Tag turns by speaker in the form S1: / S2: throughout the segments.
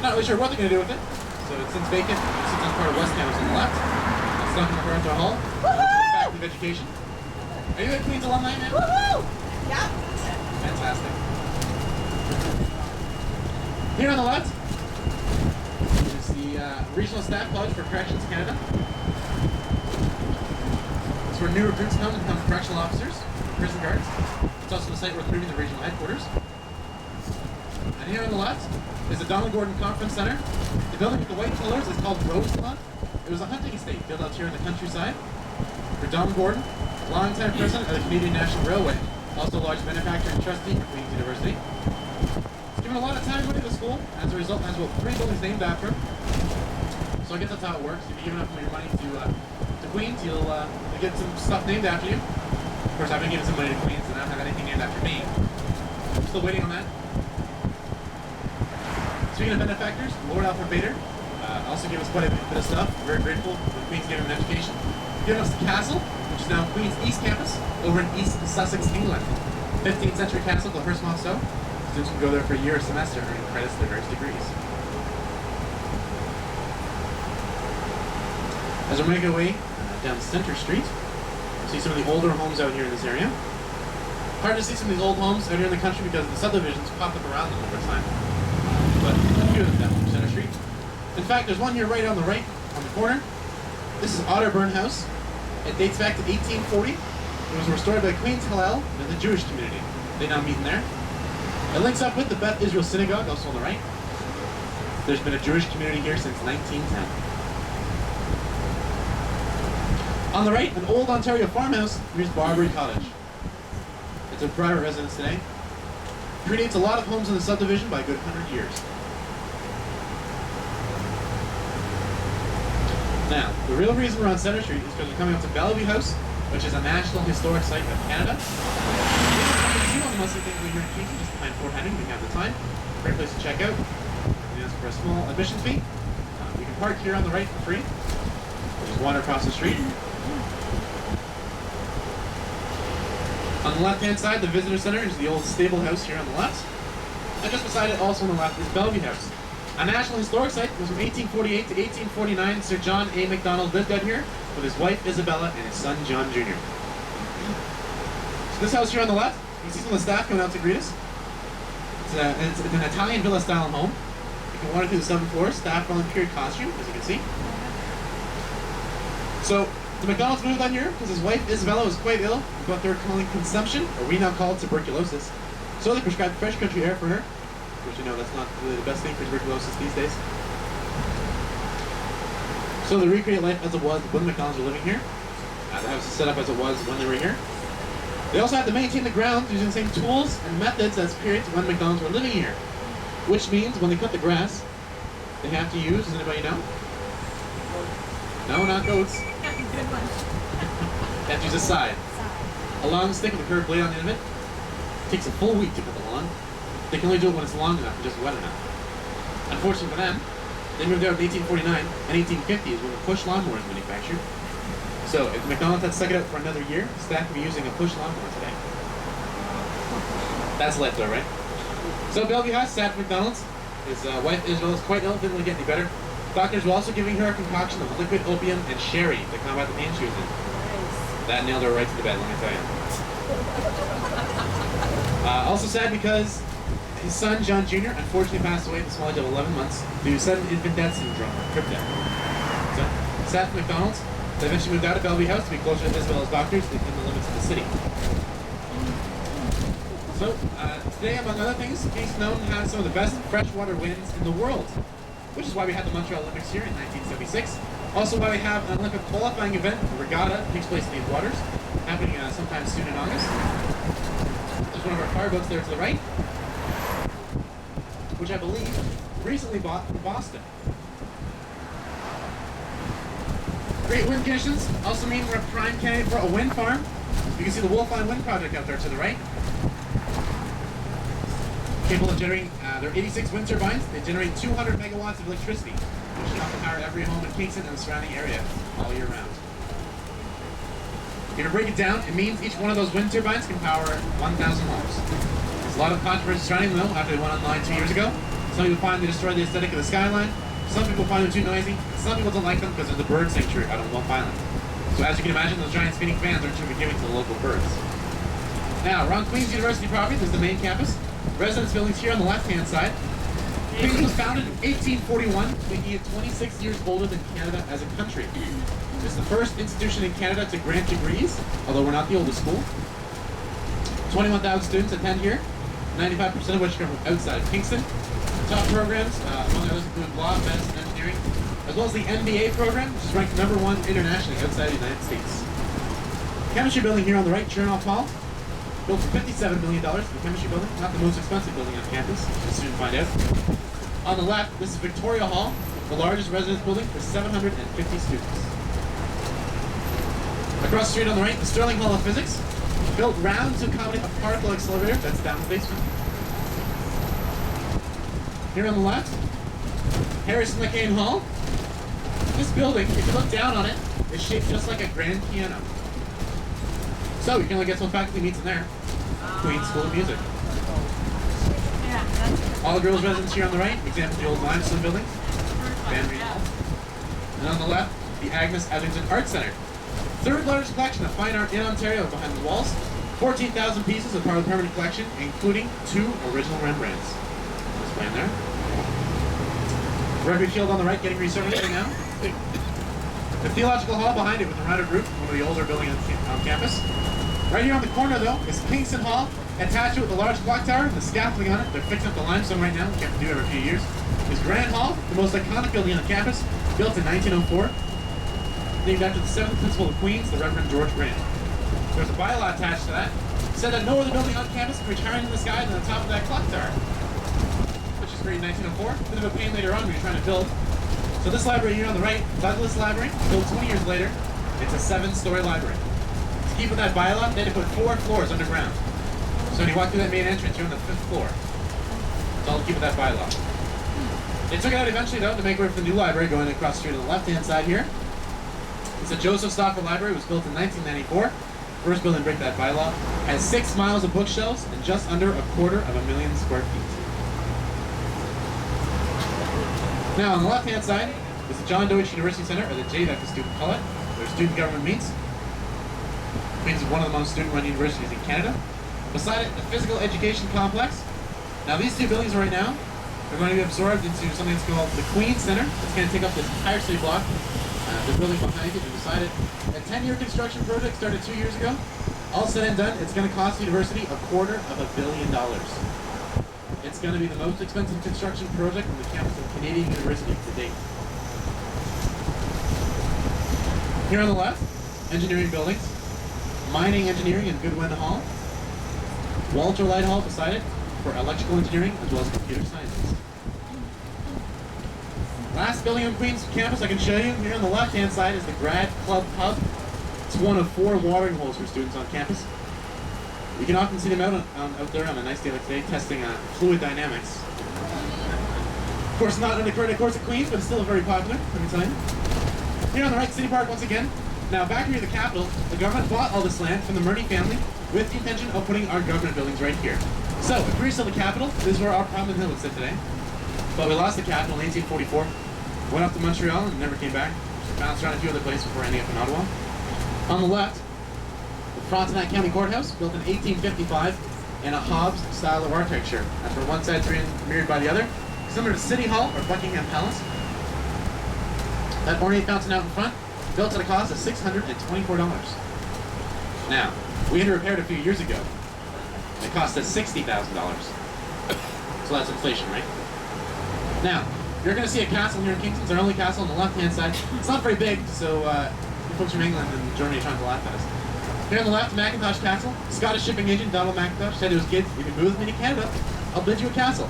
S1: Not really sure what they're going to do with it. So it sits vacant. It sits on part of West Campus on the left. It's stuck in the Toronto Hall. Faculty of Education. Are you a Queen's alumni, man?
S2: Woohoo! Yep.
S1: Fantastic. Here on the left is the Regional Staff College for Corrections Canada. It's where new recruits come to become correctional officers, prison guards. It's also the site where recruiting the regional headquarters. And here on the left is the Donald Gordon Conference Center. The building with the white pillars is called Roselawn. It was a hunting estate built out here in the countryside for Donald Gordon, longtime president of the Canadian National Railway, also a large benefactor and trustee for Queen's University. He's given a lot of time away to the school. As a result, has about 3 buildings named after him. So I guess that's how it works. If you give enough of your money to Queen's, you'll get some stuff named after you. Of course, I've been giving some money to Queen's and I don't have anything named after me. I'm still waiting on that. Speaking of benefactors, Lord Alfred Bader also gave us quite a bit of stuff. We're very grateful when Queen's gave him an education. He gave us the castle, which is now Queen's East Campus, over in East Sussex, England. 15th century castle called Hurstmonceux. Students can go there for a year or semester earning credits to their various degrees. As we make our way down Centre Street, you see some of the older homes out here in this area. Hard to see some of these old homes out here in the country because the subdivisions popped up around them over time. But a few of them down Centre Street. In fact, there's one here right on the right, on the corner. This is Otterburn House. It dates back to 1840. It was restored by Queen's Hillel and the Jewish community. They now meet in there. It links up with the Beth Israel Synagogue, also on the right. There's been a Jewish community here since 1910. On the right, an old Ontario farmhouse. Here's Barbary Cottage. It's a private residence today. It predates a lot of homes in the subdivision by a good 100 years. Now, the real reason we're on Centre Street is because we're coming up to Bellevue House, which is a National Historic Site of Canada. One of the mostly things we here in Kingston, just behind Fort Henning, we have the time. Great place to check out. We ask for a small admission fee. You can park here on the right for free. Just wander across the street. On the left-hand side, the Visitor Center is the old stable house here on the left. And just beside it, also on the left, is Bellevue House. A National Historic Site. It was from 1848 to 1849. Sir John A. Macdonald lived out here with his wife Isabella and his son John Jr. So this house here on the left, you can see some of the staff coming out to greet us. It's an Italian villa-style home. You can wander through the 7th floor. Staff are all in period costume, as you can see. So the Macdonalds moved on here because his wife Isabella was quite ill with what they were calling consumption, or we now call it tuberculosis. So they prescribed fresh country air for her. Which, you know, that's not really the best thing for tuberculosis these days. So they recreate life as it was when the Macdonalds were living here. The house is set up as it was when they were here. They also had to maintain the grounds using the same tools and methods as periods when Macdonalds were living here. Which means when they cut the grass, they have to use, does anybody know? No, not goats.
S2: Good one.
S1: They have to use a scythe. A long stick with a curved blade on the end of it. It takes a full week to cut the lawn. They can only do it when it's long enough and just wet enough. Unfortunately for them, they moved out in 1849 and 1850 is when the push lawnmower was manufactured. So if McDonald's had to suck it out for another year, staff would be using a push lawnmower today. That's life though, right? So Bellevue House, sad for McDonald's. His wife Isabel is quite ill, didn't really get any better. Doctors were also giving her a concoction of liquid opium and sherry to combat the pain she was in. That nailed her right to the bed, let me tell you. Also sad because his son, John Jr., unfortunately passed away at the small age of 11 months due to sudden infant death syndrome, or crib death. So, sad for McDonald's. They eventually moved out of Bellevue House to be closer to Isabel's doctors within the limits of the city. So, today, among other things, Kingston has some of the best freshwater winds in the world, which is why we had the Montreal Olympics here in 1976. Also why we have an Olympic qualifying event, a regatta, that takes place in these waters, happening sometime soon in August. There's one of our fireboats there to the right, which I believe recently bought from Boston. Great wind conditions also mean we're a prime candidate for a wind farm. You can see the Wolfine Wind Project out there to the right. Capable of generating, there are 86 wind turbines. They generate 200 megawatts of electricity, which is enough to power every home in Kingston and the surrounding area all year round. If you're to break it down, it means each one of those wind turbines can power 1,000 homes. There's a lot of controversy surrounding them, though, after they went online 2 years ago. Some Some people find they destroy the aesthetic of the skyline. Some people find them too noisy. Some people don't like them because there's a bird sanctuary out on Wolf Island. So as you can imagine, those giant spinning fans aren't too forgiving to the local birds. Now, around Queen's University property, there's the main campus. Residence buildings here on the left-hand side. Queen's was founded in 1841, making it 26 years older than Canada as a country. It's the first institution in Canada to grant degrees, although we're not the oldest school. 21,000 students attend here, 95% of which come from outside of Kingston. Top programs, among others, include law, medicine, engineering, as well as the MBA program, which is ranked #1 internationally outside of the United States. Chemistry building here on the right, Chernoff Hall, built for $57 million. The chemistry building, not the most expensive building on campus, you'll soon find out. On the left, this is Victoria Hall, the largest residence building for 750 students. Across the street on the right, the Sterling Hall of Physics, built round to accommodate a particle accelerator that's down the basement. Here on the left, Harrison McCain Hall. This building, if you look down on it, is shaped just like a grand piano. So you can only get some faculty meets in there. Queen's School of Music. All the girls' residence here on the right, example of the old limestone building. Banbury Hall. And on the left, the Agnes Etherington Art Center. Third largest collection of fine art in Ontario behind the walls. 14,000 pieces of part of the permanent collection, including 2 original Rembrandts. Displaying there. Rugby field on the right, getting resurfaced right now. The Theological Hall behind it with the rounded roof, one of the older buildings on campus. Right here on the corner, though, is Kingston Hall, attached to it with a large clock tower and the scaffolding on it. They're fixing up the limestone right now, which you have to do every few years. Is Grand Hall, the most iconic building on campus, built in 1904. Named after the 7th Principal of Queens, the Reverend George Grant. There's a bylaw attached to that. It said that no other building on campus can reach higher in the sky than the top of that clock tower. Which is great in 1904. Bit of a pain later on when you're trying to build. So this library here on the right, Douglas Library, built 20 years later. It's a 7-story library. To keep with that bylaw, they had to put 4 floors underground. So when you walk through that main entrance, you're on the 5th floor. It's all to keep with that bylaw. They took it out eventually, though, to make way for the new library going across the street on the left-hand side here. It's a Joseph Stopper Library. It was built in 1994. First building to break that bylaw. Has 6 miles of bookshelves and just under 250,000 square feet. Now, on the left-hand side is the John Deutsch University Center, or the Day12 as students call it, where student government meets. Queens is one of the most student-run universities in Canada. Beside it, the Physical Education Complex. Now, these 2 buildings right now are going to be absorbed into something that's called the Queen's Center. It's going to take up this entire city block. The building behind it, we decided a 10-year construction project started 2 years ago. All said and done, it's going to cost the university $250 million. It's going to be the most expensive construction project on the campus of Canadian University to date. Here on the left, engineering buildings, mining engineering in Goodwin Hall, Walter Light Hall beside it for electrical engineering as well as computer sciences. Last building on Queen's campus I can show you here on the left-hand side is the Grad Club Hub. It's one of 4 watering holes for students on campus. You can often see them out there on a nice day like today testing fluid dynamics. Of course, not in the credit course at Queen's, but it's still very popular, let me tell you. Here on the right, City Park once again. Now, back here at the Capitol, the government bought all this land from the Murney family with the intention of putting our government buildings right here. So, if we restore the Capitol, this is where our Parliament Hill would sit today. But we lost the Capitol in 1844, went up to Montreal and never came back. Just bounced around a few other places before ending up in Ottawa. On the left, the Frontenac County Courthouse, built in 1855 in a Hobbes style of architecture. After one side mirrored by the other, similar to City Hall or Buckingham Palace. That ornate fountain out in front, built at a cost of $624. Now, we had it repaired a few years ago. It cost us $60,000. So that's inflation, right? Now, you're going to see a castle here in Kingston. It's our only castle on the left-hand side. It's not very big, so folks from England and Germany are trying to laugh at us. Here on the left, Macintosh Castle. Scottish shipping agent Donald Macintosh said to his kids, "You can move with me to Canada, I'll build you a castle."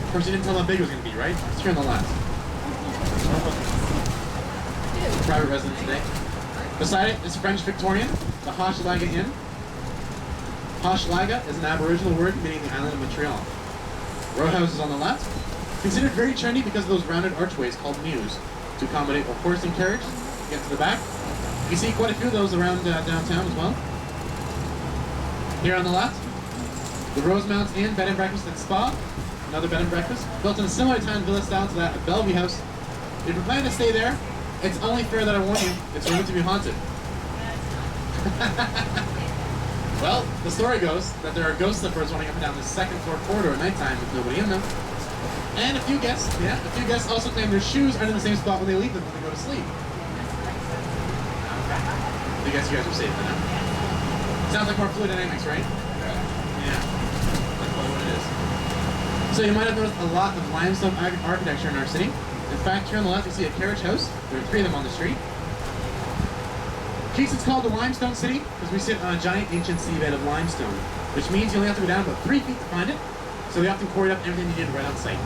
S1: Of course, he didn't tell them how big it was going to be, right? It's here on the left. Private residence today. Beside it is French Victorian, the Hochelaga Inn. Hochelaga is an Aboriginal word meaning the island of Montreal. Row houses on the left. Considered very trendy because of those rounded archways called mews to accommodate a horse and carriage to get to the back. You see quite a few of those around downtown as well. Here on the left, the Rosemounts Inn, Bed and Breakfast and Spa. another bed and breakfast, built in a similar time villa style to that at Bellevue House. If you're planning to stay there, it's only fair that I warn you, it's rumored to be haunted. Well, the story goes that there are ghost slippers running up and down the second floor corridor at nighttime with nobody in them. And a few guests also claim their shoes aren't in the same spot when they leave them when they go to sleep. I guess you guys are safe then, huh? Sounds like more fluid dynamics, right? Yeah. That's probably what it is. So you might have noticed a lot of limestone architecture in our city. In fact, here on the left you see a carriage house. There are 3 of them on the street. Kingston's called the Limestone City because we sit on a giant ancient seabed of limestone, which means you only have to go down about 3 feet to find it. So they often quarried up everything you did right on site.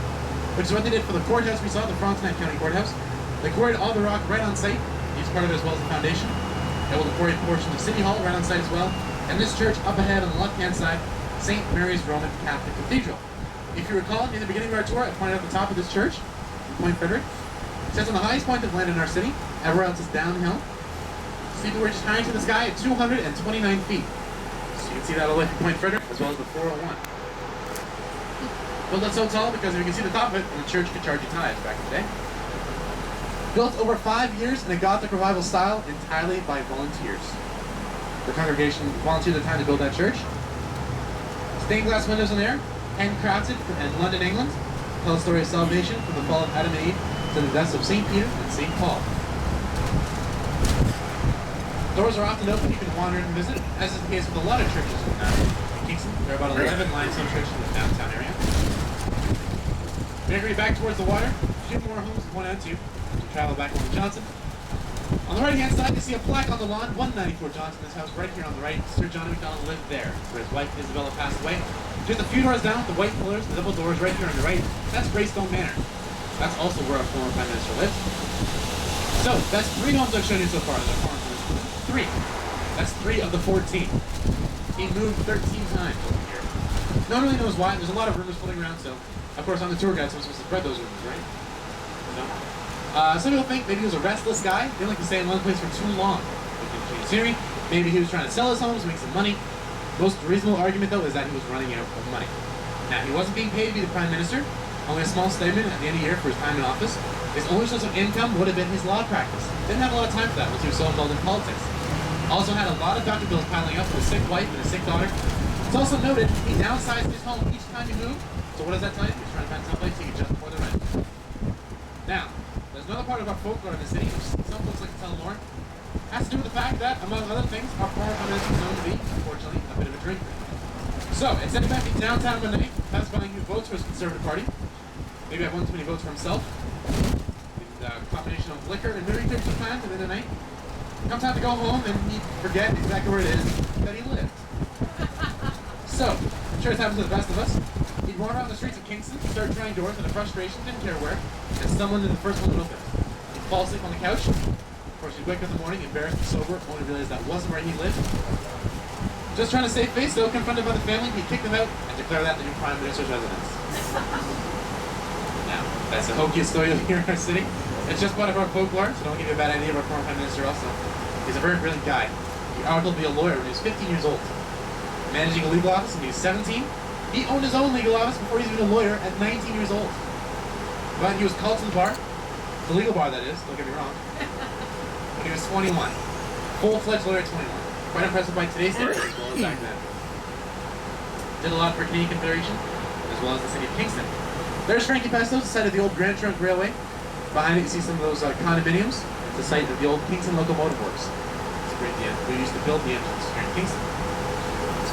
S1: Which is what they did for the courthouse we saw, the Frontenac County Courthouse. They quarried all the rock right on site, used part of it as well as the foundation. Able to quarry a portion of City Hall right on site as well. And this church up ahead on the left-hand side, St. Mary's Roman Catholic Cathedral. If you recall, near the beginning of our tour, I pointed out the top of this church, Point Frederick. It sits on the highest point of land in our city. Everywhere else is downhill. See the ridge is high to the sky at 229 feet. So you can see that all the way from Point Frederick as well as the 401. Built up so tall because if you can see the top of it, the church could charge you tithes back in the day. Built over 5 years in a Gothic revival style entirely by volunteers. The congregation volunteered the time to build that church. Stained glass windows in there, handcrafted in London, England, tell the story of salvation from the fall of Adam and Eve to the deaths of St. Peter and St. Paul. Doors are often open, you can wander and visit, as is the case with a lot of churches in Kingston. There are about 11 limestone churches in the downtown area. Making back towards the water, 2 more homes, 1 and 2, to travel back to Johnson. On the right-hand side, you see a plaque on the lawn, 194 Johnson. This house right here on the right. Sir John MacDonald lived there, where his wife Isabella passed away. Just a few doors down, the white pillars, the double doors right here on the right. That's Greystone Manor. That's also where our former Prime Minister lived. So, that's 3 homes I've shown you so far. 3. That's 3 of the 14. He moved 13 times over here. No one really knows why. There's a lot of rumors floating around, so of course I'm the tour guide, so I'm supposed to spread those rumors, right? No. Some people think maybe he was a restless guy. He didn't like to stay in one place for too long. He didn't change scenery. Maybe he was trying to sell his homes, make some money. Most reasonable argument, though, is that he was running out of money. Now, he wasn't being paid to be the Prime Minister. Only a small stipend at the end of the year for his time in office. His only source of income would have been his law practice. Didn't have a lot of time for that once he was so involved in politics. Also had a lot of doctor bills piling up with a sick wife and a sick daughter. It's also noted he downsized his home each time he moved. So what does that tell you? He's trying to find someplace he can just afford the rent. Now, there's another part of our folklore in the city, which some folks like to tell more. Has to do with the fact that, among other things, our former Prime Minister is known to be, unfortunately, a bit of a drinker. So, instead of acting downtown one night, specifying who votes for his Conservative Party, maybe have one too many votes for himself, the combination of liquor and movie trips are planned within the night. Come time to go home, and he'd forget exactly where it is that he lived. So, I'm sure this happens to the best of us. He'd wander around the streets of Kingston, start trying doors out of frustration, didn't care where, and stumble into the first one that opened. He'd fall asleep on the couch. Of course, he'd wake up in the morning, embarrassed and sober, only realized that wasn't where he lived. Just trying to save face, though, confronted by the family, he'd kick them out and declare that the new Prime Minister's residence. Now, that's the hokiest story you'll hear in our city. It's just part of our folklore, so don't give you a bad idea of our former Prime Minister also. He's a very brilliant guy. He ought to be a lawyer when he was 15 years old. Managing a legal office when he was 17. He owned his own legal office before he was even a lawyer at 19 years old. But he was called to the bar, the legal bar that is, don't get me wrong, when he was 21. Full-fledged lawyer at 21. Quite impressive by today's standards as well as back then. Did a lot for Canadian Confederation, as well as the city of Kingston. There's Frankie Pesto's, the site of the old Grand Trunk Railway. Behind it you see some of those condominiums. It's the site of the old Kingston Locomotive Works. It's a great deal. We used to build the engines here in Kingston.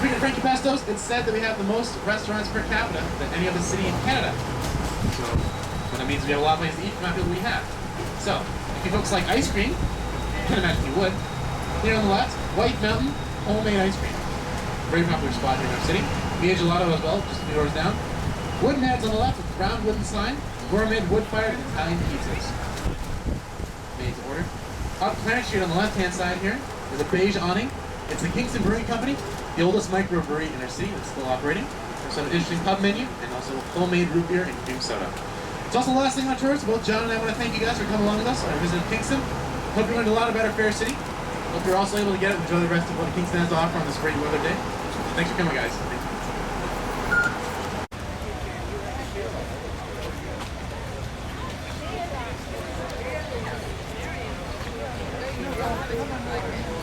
S1: Speaking of Frankie Pesto's, it's said that we have the most restaurants per capita than any other city in Canada. So, what that means is we have a lot of places to eat for the amount of people we have. So, if you folks like ice cream, I can imagine you would. Here on the left, White Mountain homemade ice cream. Very popular spot here in our city. Via Gelato as well, just a few doors down. Wooden heads on the left with round wooden sign. Gourmet wood-fired Italian pizzas. Made to order. Up Clarence Street on the left-hand side here is a beige awning. It's the Kingston Brewing Company, the oldest microbrewery in our city that's still operating. There's an interesting pub menu and also homemade root beer and cream soda. It's also the last thing on tours. Both John and I want to thank you guys for coming along with us on our visit to Kingston. Hope you learned a lot about our fair city. Hope you're also able to get out and enjoy the rest of what Kingston has to offer on this great weather day. Thanks for coming, guys. Thank you.
S2: That was